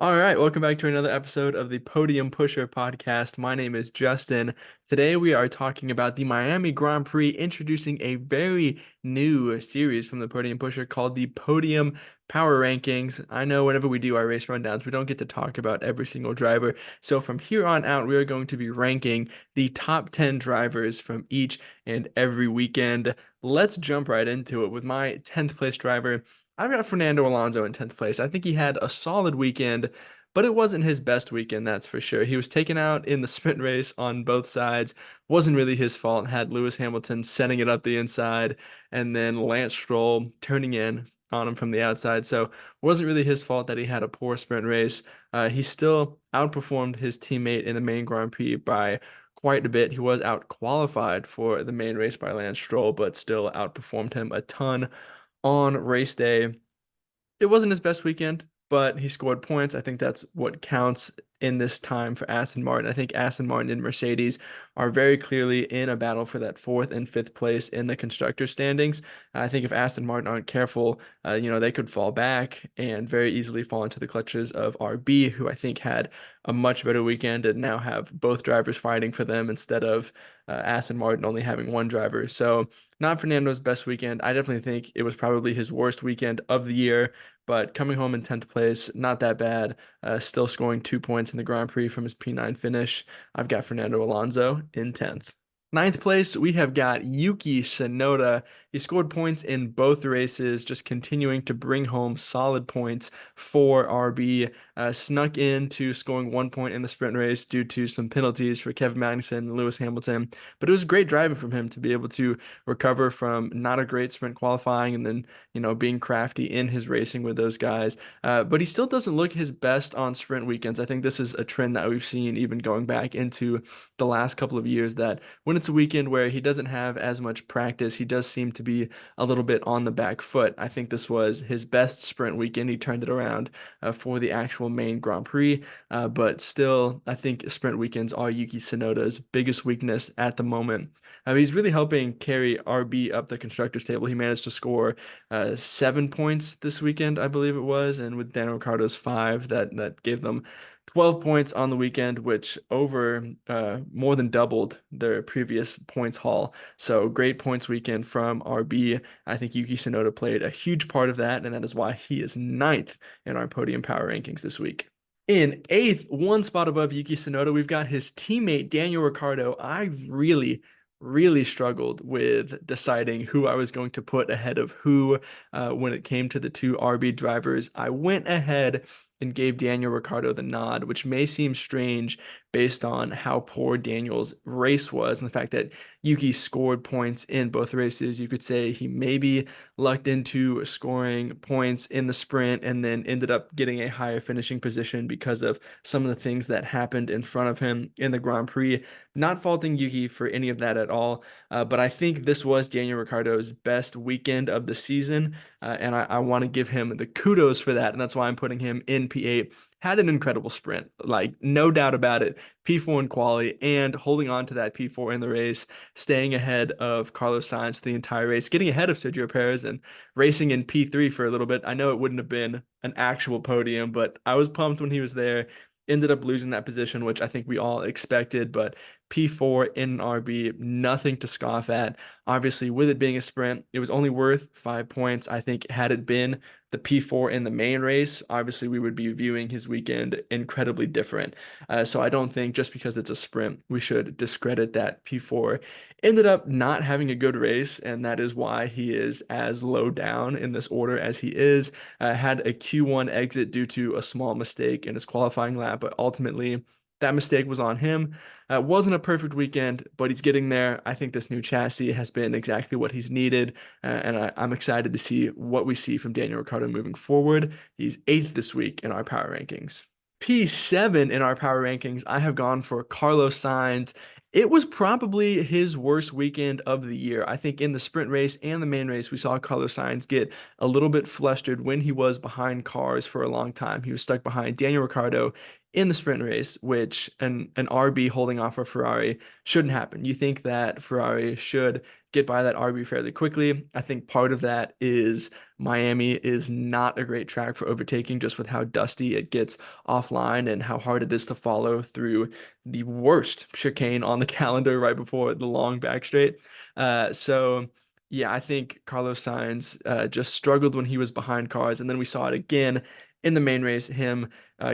All right, welcome back to another episode of the Podium Pusher podcast. My name is Justin. Today we are talking about the Miami Grand Prix, introducing a very new series from the Podium Pusher called the Podium Power Rankings. I know whenever we do our race rundowns, we don't get to talk about every single driver. So from here on out, we are going to be ranking the top 10 drivers from each and every weekend. Let's jump right into it with my 10th place driver. I've got Fernando Alonso in 10th place. I think he had a solid weekend, but it wasn't his best weekend, that's for sure. He was taken out in the sprint race on both sides. Wasn't really his fault. Had Lewis Hamilton setting it up the inside, and then Lance Stroll turning in on him from the outside. So wasn't really his fault that he had a poor sprint race. He still outperformed his teammate in the main Grand Prix by quite a bit. He was out qualified for the main race by Lance Stroll, but still outperformed him a ton on race day. It wasn't his best weekend, but he scored points. I think that's what counts in this time for Aston Martin. I think Aston Martin and Mercedes are very clearly in a battle for that fourth and fifth place in the constructor standings. I think if Aston Martin aren't careful, they could fall back and very easily fall into the clutches of RB, who I think had a much better weekend and now have both drivers fighting for them instead of Aston Martin only having one driver. So not Fernando's best weekend. I definitely think it was probably his worst weekend of the year, but coming home in 10th place, not that bad. Still scoring 2 points in the Grand Prix from his P9 finish. I've got Fernando Alonso in 10th. Ninth place, we have got Yuki Tsunoda. He scored points in both races, just continuing to bring home solid points for RB. Snuck into scoring 1 point in the sprint race due to some penalties for Kevin Magnussen and Lewis Hamilton. But it was great driving from him to be able to recover from not a great sprint qualifying and then, being crafty in his racing with those guys. But he still doesn't look his best on sprint weekends. I think this is a trend that we've seen even going back into the last couple of years that when it's a weekend where he doesn't have as much practice, he does seem to be a little bit on the back foot. I think this was his best sprint weekend. He turned it around for the actual main Grand Prix, but still, I think sprint weekends are Yuki Tsunoda's biggest weakness at the moment. He's really helping carry RB up the constructors table. He managed to score 7 points this weekend, I believe it was, and with Daniel Ricciardo's five, that gave them 12 points on the weekend, which over more than doubled their previous points haul. So great points weekend from RB. I think Yuki Tsunoda played a huge part of that, and that is why he is ninth in our podium power rankings this week. In eighth, one spot above Yuki Tsunoda, we've got his teammate Daniel Ricciardo. I really struggled with deciding who I was going to put ahead of who when it came to the two RB drivers. I went ahead and gave Daniel Ricciardo the nod, which may seem strange based on how poor Daniel's race was and the fact that Yuki scored points in both races. You could say he maybe lucked into scoring points in the sprint and then ended up getting a higher finishing position because of some of the things that happened in front of him in the Grand Prix. Not faulting Yuki for any of that at all, but I think this was Daniel Ricciardo's best weekend of the season, and I want to give him the kudos for that, and that's why I'm putting him in P8. Had an incredible sprint, like no doubt about it. P4 in quali and holding on to that P4 in the race, staying ahead of Carlos Sainz the entire race, getting ahead of Sergio Perez and racing in P3 for a little bit. I know it wouldn't have been an actual podium, but I was pumped when he was there. Ended up losing that position, which I think we all expected, but P4 in RB, nothing to scoff at. Obviously, with it being a sprint, it was only worth 5 points. I think had it been the P4 in the main race, obviously we would be viewing his weekend incredibly different. So I don't think just because it's a sprint, we should discredit that P4. Ended up not having a good race, and that is why he is as low down in this order as he is. Had a Q1 exit due to a small mistake in his qualifying lap, but ultimately that mistake was on him. Wasn't a perfect weekend, but he's getting there. I think this new chassis has been exactly what he's needed, and I'm excited to see what we see from Daniel Ricciardo moving forward. He's eighth this week in our power rankings. P7 in our power rankings, I have gone for Carlos Sainz. It was probably his worst weekend of the year. I think in the sprint race and the main race, we saw Carlos Sainz get a little bit flustered when he was behind cars for a long time. He was stuck behind Daniel Ricciardo in the sprint race, which an RB holding off a Ferrari shouldn't happen. You think that Ferrari should get by that RB fairly quickly. I think part of that is Miami is not a great track for overtaking, just with how dusty it gets offline and how hard it is to follow through the worst chicane on the calendar right before the long back straight. So yeah, I think Carlos Sainz just struggled when he was behind cars, and then we saw it again in the main race, him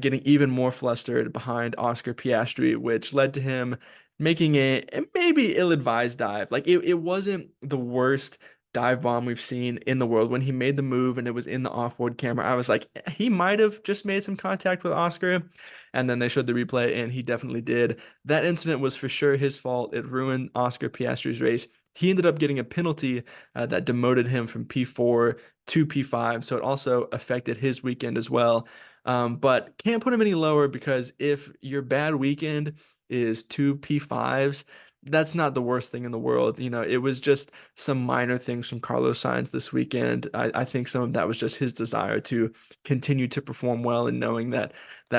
getting even more flustered behind Oscar Piastri, which led to him making a maybe ill-advised dive. Like it wasn't the worst dive bomb we've seen in the world. When he made the move and it was in the off-board camera, I was like, he might have just made some contact with Oscar. And then they showed the replay, and he definitely did. That incident was for sure his fault. It ruined Oscar Piastri's race. He ended up getting a penalty that demoted him from P4 to P5, so it also affected his weekend as well. But can't put him any lower because if your bad weekend is two P5s, that's not the worst thing in the world. It was just some minor things from Carlos Sainz this weekend. I think some of that was just his desire to continue to perform well and knowing that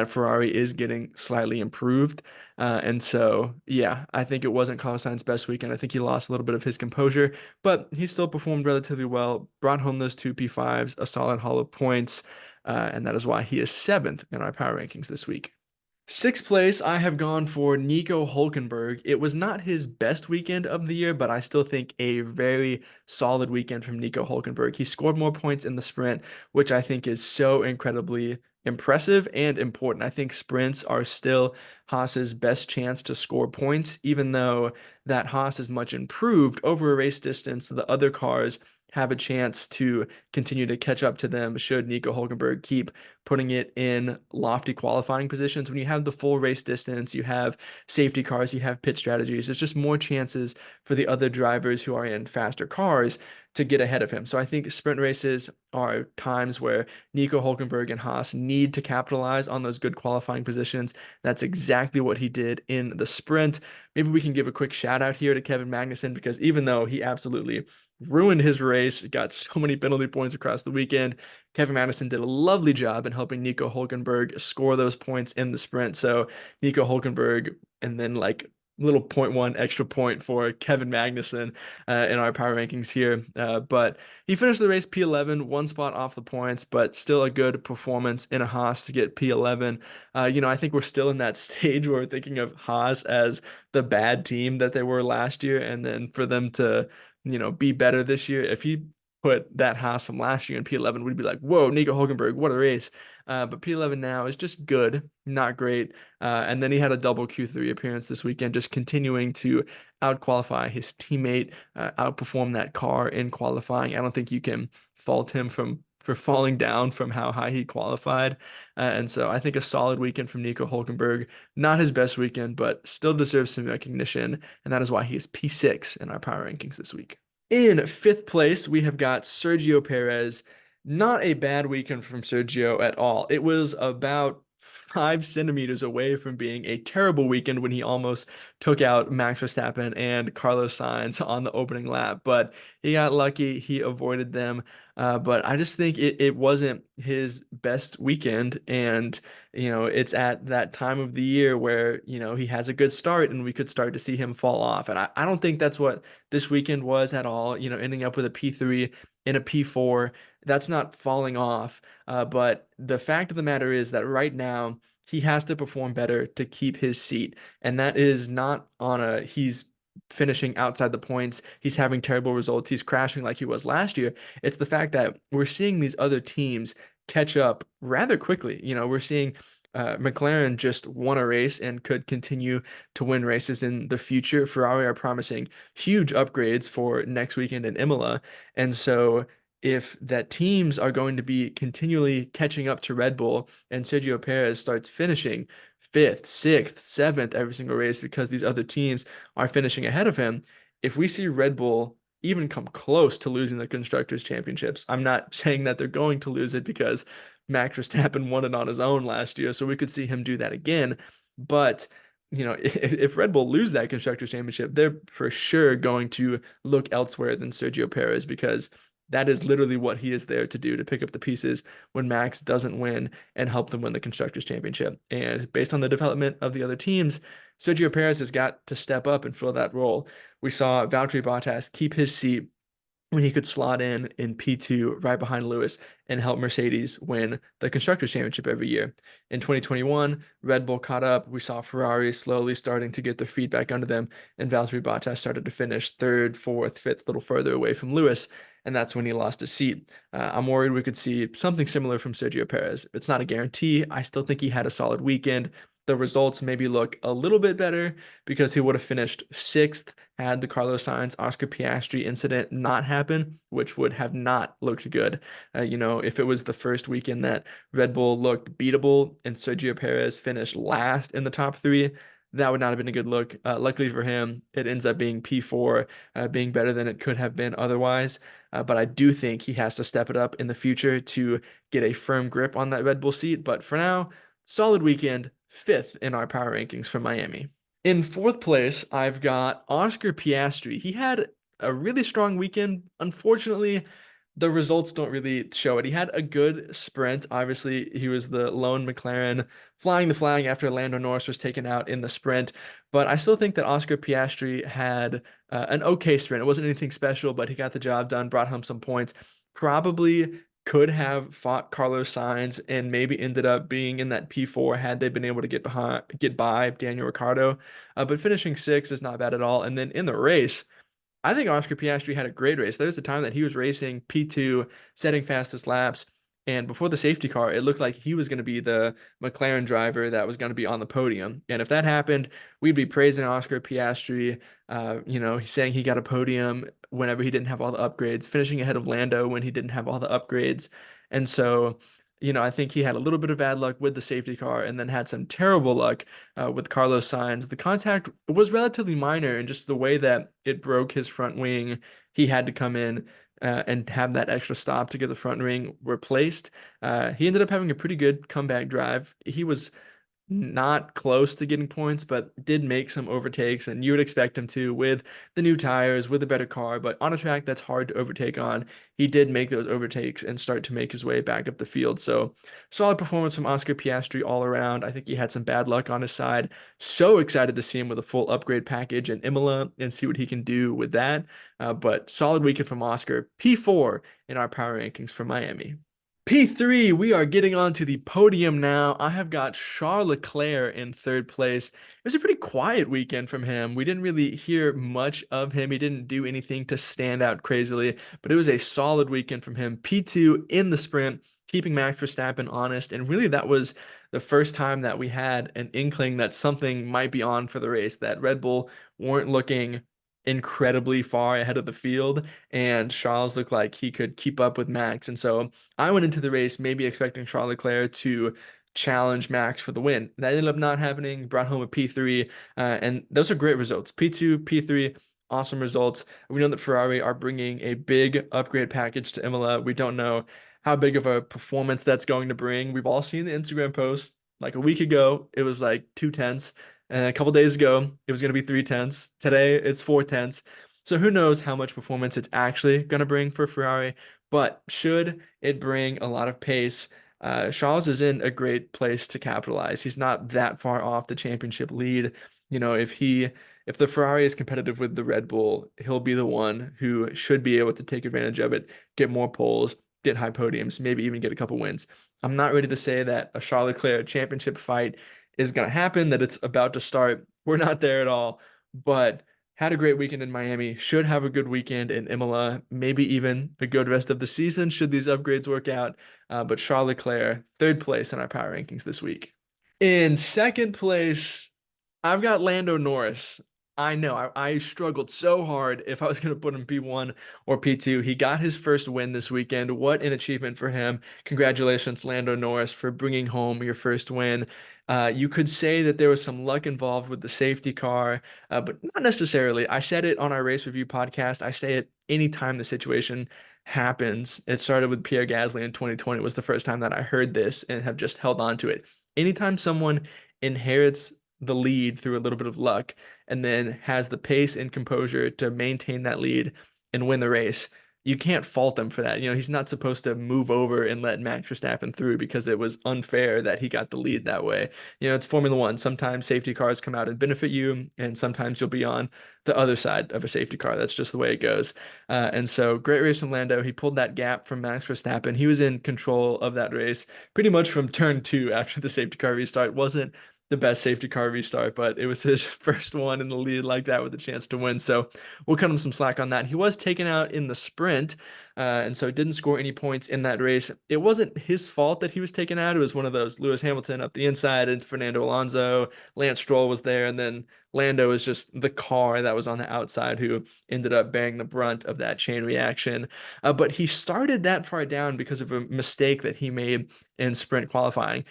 Ferrari is getting slightly improved. And so, yeah, I think it wasn't Carlos Sainz's best weekend. I think he lost a little bit of his composure, but he still performed relatively well, brought home those two P5s, a solid haul of points, and that is why he is seventh in our power rankings this week. Sixth place, I have gone for Nico Hulkenberg. It was not his best weekend of the year, but I still think a very solid weekend from Nico Hulkenberg. He scored more points in the sprint, which I think is so incredibly impressive and important. I think sprints are still Haas's best chance to score points, even though that Haas is much improved over a race distance. The other cars have a chance to continue to catch up to them should Nico Hulkenberg keep putting it in lofty qualifying positions. When you have the full race distance, you have safety cars, you have pit strategies, there's just more chances for the other drivers who are in faster cars to get ahead of him. So I think sprint races are times where Nico Hulkenberg and Haas need to capitalize on those good qualifying positions. That's exactly what he did in the sprint. Maybe we can give a quick shout out here to Kevin Magnussen, because even though he absolutely ruined his race, got so many penalty points across the weekend, Kevin Magnussen did a lovely job in helping Nico Hulkenberg score those points in the sprint. So Nico Hulkenberg, and then like little 0.1 extra point for Kevin Magnussen in our power rankings here. But he finished the race P11, one spot off the points, but still a good performance in a Haas to get P11. I think we're still in that stage where we're thinking of Haas as the bad team that they were last year, and then for them to be better this year. If he put that Haas from last year in P11, we'd be like, whoa, Nico Hulkenberg, what a race. But P11 now is just good, not great. And then he had a double Q3 appearance this weekend, just continuing to outqualify his teammate, outperform that car in qualifying. I don't think you can fault him for falling down from how high he qualified. And so I think a solid weekend from Nico Hulkenberg. Not his best weekend, but still deserves some recognition. And that is why he is P6 in our power rankings this week. In fifth place, we have got Sergio Perez. Not a bad weekend from Sergio at all. It was about 5 centimeters away from being a terrible weekend when he almost took out Max Verstappen and Carlos Sainz on the opening lap. But he got lucky. He avoided them. But I just think it wasn't his best weekend. And, it's at that time of the year where, he has a good start and we could start to see him fall off. And I don't think that's what this weekend was at all. Ending up with a P3 in a P4, that's not falling off. But the fact of the matter is that right now, he has to perform better to keep his seat. And that is not on he's finishing outside the points, he's having terrible results, he's crashing like he was last year. It's the fact that we're seeing these other teams catch up rather quickly. We're seeing McLaren just won a race and could continue to win races in the future. Ferrari are promising huge upgrades for next weekend in Imola. And so if that teams are going to be continually catching up to Red Bull and Sergio Perez starts finishing fifth, sixth, seventh every single race because these other teams are finishing ahead of him, if we see Red Bull even come close to losing the Constructors' Championships, I'm not saying that they're going to lose it because Max Verstappen won it on his own last year, so we could see him do that again. But if Red Bull lose that Constructors' Championship, they're for sure going to look elsewhere than Sergio Perez because That is literally what he is there to do, to pick up the pieces when Max doesn't win and help them win the Constructors' Championship. And based on the development of the other teams, Sergio Perez has got to step up and fill that role. We saw Valtteri Bottas keep his seat when he could slot in P2 right behind Lewis and help Mercedes win the Constructors' Championship every year. In 2021, Red Bull caught up. We saw Ferrari slowly starting to get their feet back under them, and Valtteri Bottas started to finish third, fourth, fifth, a little further away from Lewis, and that's when he lost his seat. I'm worried we could see something similar from Sergio Perez. It's not a guarantee. I still think he had a solid weekend. The results maybe look a little bit better because he would have finished sixth had the Carlos Sainz Oscarpiastri incident not happen, which would have not looked good. If it was the first weekend that Red Bull looked beatable and Sergio Perez finished last in the top three, that would not have been a good look. Luckily for him, it ends up being P4, being better than it could have been otherwise. But I do think he has to step it up in the future to get a firm grip on that Red Bull seat. But for now, solid weekend, fifth in our power rankings for Miami. In fourth place, I've got Oscar Piastri. He had a really strong weekend. Unfortunately, the results don't really show it. He had a good sprint. Obviously, he was the lone McLaren flying the flag after Lando Norris was taken out in the sprint. But I still think that Oscar Piastri had an okay sprint. It wasn't anything special, but he got the job done, brought home some points. Probably could have fought Carlos Sainz and maybe ended up being in that P4 had they been able to get by Daniel Ricciardo. But finishing sixth is not bad at all. And then in the race, I think Oscar Piastri had a great race. There was a time that he was racing P2, setting fastest laps. And before the safety car, it looked like he was going to be the McLaren driver that was going to be on the podium. And if that happened, we'd be praising Oscar Piastri, saying he got a podium whenever he didn't have all the upgrades, finishing ahead of Lando when he didn't have all the upgrades. And so, I think he had a little bit of bad luck with the safety car and then had some terrible luck with Carlos Sainz. The contact was relatively minor, and just the way that it broke his front wing, he had to come in and have that extra stop to get the front wing replaced. He ended up having a pretty good comeback drive. He was not close to getting points, but did make some overtakes, and you would expect him to with the new tires, with a better car. But on a track that's hard to overtake on, he did make those overtakes and start to make his way back up the field. So solid performance from Oscar Piastri all around. I think he had some bad luck on his side. So excited to see him with a full upgrade package in Imola and see what he can do with that. But solid weekend from Oscar. P4 in our power rankings for Miami. P3, we are getting on to the podium now. I have got Charles Leclerc in third place. It was a pretty quiet weekend from him. We didn't really hear much of him. He didn't do anything to stand out crazily, but it was a solid weekend from him. P2 in the sprint, keeping Max Verstappen honest. And really, that was the first time that we had an inkling that something might be on for the race, that Red Bull weren't looking incredibly far ahead of the field, and Charles looked like he could keep up with Max. And so I went into the race maybe expecting Charles Leclerc to challenge Max for the win. That ended up not happening, brought home a P3, and those are great results. P2, P3, awesome results. We know that Ferrari are bringing a big upgrade package to Imola. We don't know how big of a performance that's going to bring. We've all seen the Instagram post. Like a week ago, it was like 2/10. And a couple days ago, it was going to be 3/10. Today, it's 4/10. So who knows how much performance it's actually going to bring for Ferrari. But should it bring a lot of pace, Charles is in a great place to capitalize. He's not that far off the championship lead. If the Ferrari is competitive with the Red Bull, he'll be the one who should be able to take advantage of it, get more poles, get high podiums, maybe even get a couple wins. I'm not ready to say that a Charles Leclerc championship fight is going to happen, that it's about to start. We're not there at all, but had a great weekend in Miami, should have a good weekend in Imola, maybe even a good rest of the season should these upgrades work out. But Charles Leclerc, third place in our power rankings this week. In second place, I've got Lando Norris. I know I struggled so hard if I was going to put him P1 or P2. He got his first win this weekend. What an achievement for him. Congratulations, Lando Norris, for bringing home your first win. You could say that there was some luck involved with the safety car, but not necessarily. I said it on our race review podcast. I say it anytime the situation happens. It started with Pierre Gasly in 2020. It was the first time that I heard this and have just held on to it. Anytime someone inherits the lead through a little bit of luck and then has the pace and composure to maintain that lead and win the race, you can't fault him for that. He's not supposed to move over and let Max Verstappen through because it was unfair that he got the lead that way. It's Formula One. Sometimes safety cars come out and benefit you, and sometimes you'll be on the other side of a safety car. That's just the way it goes. And so great race from Lando. He pulled that gap from Max Verstappen. He was in control of that race pretty much from turn two after the safety car restart. Wasn't the best safety car restart, but it was his first one in the lead like that with a chance to win. So we'll cut him some slack on that. He was taken out in the sprint, and so didn't score any points in that race. It wasn't his fault that he was taken out. It was one of those Lewis Hamilton up the inside and Fernando Alonso. Lance Stroll was there, and then Lando was just the car that was on the outside who ended up bearing the brunt of that chain reaction. But he started that far down because of a mistake that he made in sprint qualifying.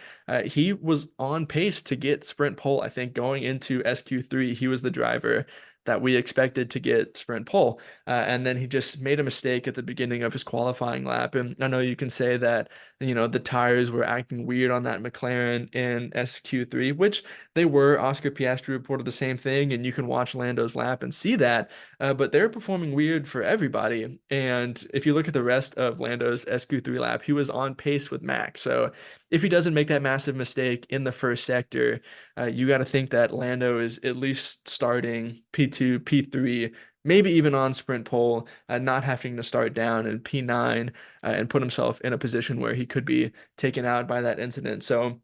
He was on pace to get sprint pole, I think, going into SQ3. He was the driver that we expected to get sprint pole. And then he just made a mistake at the beginning of his qualifying lap. And I know you can say that, the tires were acting weird on that McLaren in SQ3, which they were. Oscarpiastri reported the same thing, and you can watch Lando's lap and see that. But they're performing weird for everybody. And if you look at the rest of Lando's SQ3 lap, he was on pace with Max. So if he doesn't make that massive mistake in the first sector, you got to think that Lando is at least starting P2, P3, maybe even on sprint pole, not having to start down in P9 and put himself in a position where he could be taken out by that incident. So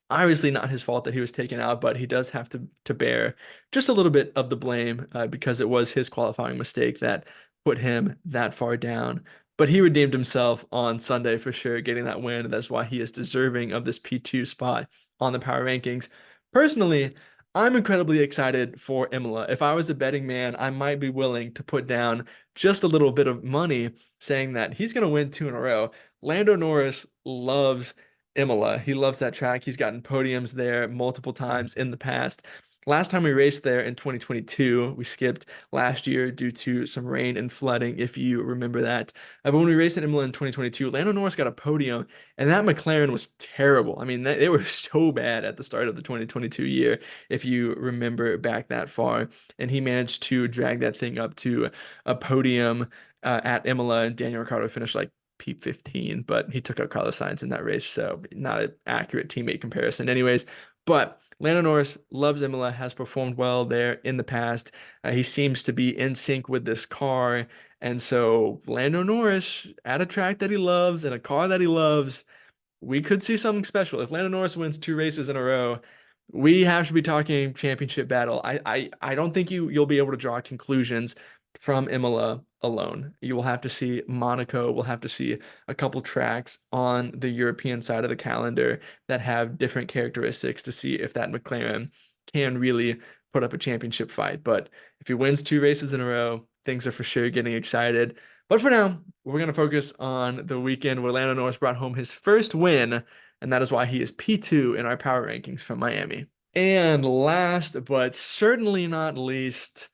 obviously not his fault that he was taken out, but he does have to bear just a little bit of the blame because it was his qualifying mistake that put him that far down. But he redeemed himself on Sunday for sure, getting that win. And that's why he is deserving of this P2 spot on the power rankings. Personally, I'm incredibly excited for Imola. If I was a betting man, I might be willing to put down just a little bit of money saying that he's going to win 2 in a row. Lando Norris loves Imola. He loves that track. He's gotten podiums there multiple times in the past. Last time we raced there in 2022, we skipped last year due to some rain and flooding, if you remember that. But when we raced in Imola in 2022, Lando Norris got a podium, and that McLaren was terrible. I mean, they were so bad at the start of the 2022 year, if you remember back that far. And he managed to drag that thing up to a podium at Imola, and Daniel Ricciardo finished like P15, but he took out Carlos Sainz in that race, so not an accurate teammate comparison. Anyways, but Lando Norris loves Imola, has performed well there in the past. He seems to be in sync with this car. And so Lando Norris at a track that he loves and a car that he loves, we could see something special. If Lando Norris wins 2 races in a row, we have to be talking championship battle. I don't think you'll be able to draw conclusions from Imola alone. You will have to see Monaco. We'll have to see a couple tracks on the European side of the calendar that have different characteristics to see if that McLaren can really put up a championship fight. But if he wins 2 races in a row, things are for sure getting excited. But for now, we're going to focus on the weekend where Lando Norris brought home his first win, and that is why he is P2 in our power rankings from Miami. And last, but certainly not least,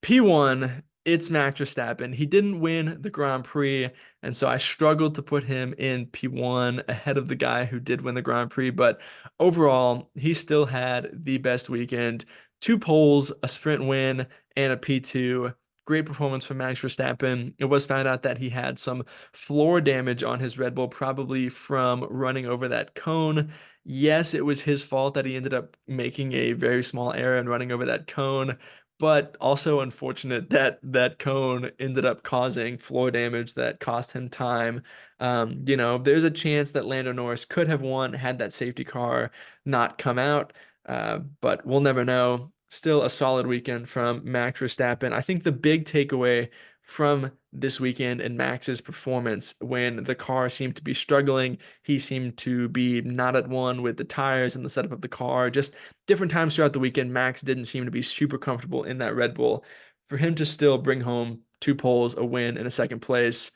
P1, it's Max Verstappen. He didn't win the Grand Prix, and so I struggled to put him in P1 ahead of the guy who did win the Grand Prix, but overall, he still had the best weekend. 2 poles, a sprint win, and a P2. Great performance from Max Verstappen. It was found out that he had some floor damage on his Red Bull, probably from running over that cone. Yes, it was his fault that he ended up making a very small error and running over that cone, but also unfortunate that that cone ended up causing floor damage that cost him time. There's a chance that Lando Norris could have won had that safety car not come out, but we'll never know. Still a solid weekend from Max Verstappen. I think the big takeaway from this weekend and Max's performance, when the car seemed to be struggling, he seemed to be not at one with the tires and the setup of the car. Just different times throughout the weekend, Max didn't seem to be super comfortable in that Red Bull. For him to still bring home 2 poles, a win, and a second place,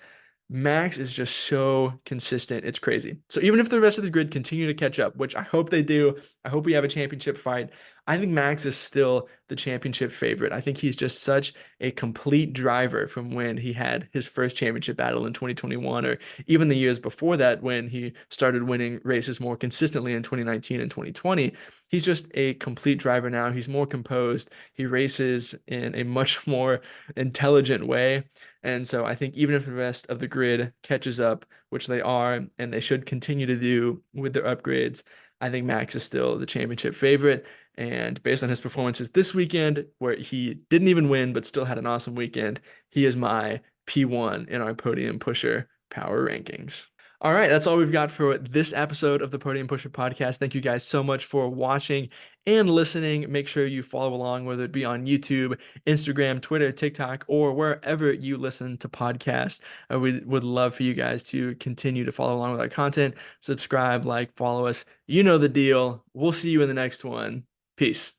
Max is just so consistent. It's crazy. So even if the rest of the grid continue to catch up, which I hope they do, I hope we have a championship fight. I think Max is still the championship favorite. I think he's just such a complete driver from when he had his first championship battle in 2021, or even the years before that when he started winning races more consistently in 2019 and 2020. He's just a complete driver now. He's more composed. He races in a much more intelligent way. And so I think even if the rest of the grid catches up, which they are, and they should continue to do with their upgrades, I think Max is still the championship favorite. And based on his performances this weekend, where he didn't even win but still had an awesome weekend, he is my P1 in our Podium Pusher power rankings. All right, that's all we've got for this episode of the Podium Pusher podcast. Thank you guys so much for watching and listening. Make sure you follow along, whether it be on YouTube, Instagram, Twitter, TikTok, or wherever you listen to podcasts. We would love for you guys to continue to follow along with our content. Subscribe, like, follow us. You know the deal. We'll see you in the next one. Peace.